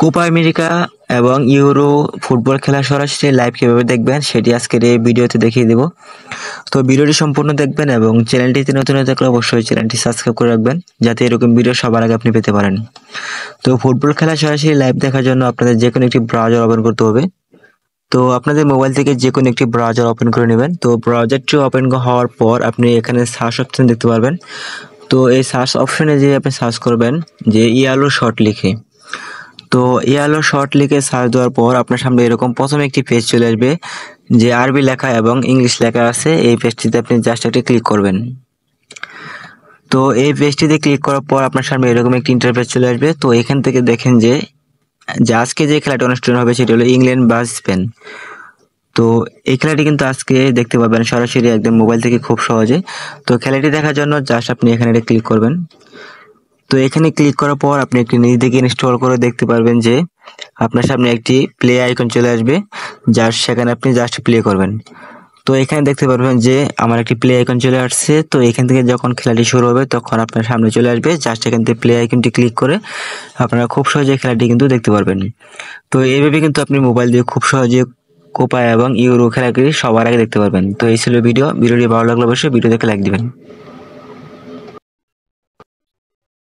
Copa America এবং euro football খেলা সরাসরি লাইভ কিভাবে দেখবেন সেটি আজকের এই ভিডিওতে দেখিয়ে দেব। তো ভিডিওটি সম্পূর্ণ দেখবেন এবং চ্যানেলটিতে নতুন হয়ে থাকলে অবশ্যই চ্যানেলটি সাবস্ক্রাইব করে রাখবেন যাতে এরকম ভিডিও সবার আগে আপনি পেতে পারেন। তো ফুটবল খেলা সরাসরি লাইভ দেখার জন্য আপনাদের যে কোনো একটি ব্রাউজার ওপেন করতে হবে। তো আপনাদের মোবাইল থেকে যে কোনো একটি ব্রাউজার ওপেন করে নেবেন। তো ব্রাউজারটি ওপেন হওয়ার পর আপনি এখানে সার্চ অপশন দেখতে পারবেন। তো এই সার্চ অপশনে যে আপনি সার্চ করবেন যে ইয়ালো শর্ট লিখে। তো ইয়ালো শর্ট লিখে সার্চ দেওয়ার পর আপনার সামনে এরকম প্রথমে একটি পেজ চলে আসবে যে আরবি লেখা এবং ইংলিশ লেখা আছে। এই পেজটিতে আপনি জাস্ট একটি ক্লিক করবেন। তো এই পেজটিতে ক্লিক করার পর আপনার সামনে এরকম একটি ইন্টারফেস চলে আসবে। তো এখান থেকে দেখেন যে আজকে যে খেলাটি অনুষ্ঠিত হবে সেটি হলো ইংল্যান্ড বা স্পেন। তো এই খেলাটি কিন্তু আজকে দেখতে পাবেন সরাসরি একদম মোবাইল থেকে খুব সহজে। তো খেলাটি দেখার জন্য জাস্ট আপনি এখানে ক্লিক করবেন। তো এখানে ক্লিক করার পর আপনি একটি নিজ থেকে ইনস্টল করে দেখতে পারবেন যে আপনার সামনে একটি প্লে আইকন চলে আসবে, জাস্ট সেখানে আপনি জাস্ট প্লে করবেন। তো এখানে দেখতে পারবেন যে আমার একটি প্লে আইকন চলে আসছে। তো এখান থেকে যখন খেলাটি শুরু হবে তখন আপনার সামনে চলে আসবে, জাস্ট এখান থেকে প্লে আইকনটি ক্লিক করে আপনারা খুব সহজে খেলাটি কিন্তু দেখতে পারবেন। তো এইভাবে কিন্তু আপনি মোবাইল দিয়ে খুব সহজে কোপা এবং ইউরো খেলাটি সবার আগে দেখতে পারবেন। তো এই ছিল ভিডিওটি ভালো লাগলে অবশ্যই ভিডিও দেখে লাইক দিবেন।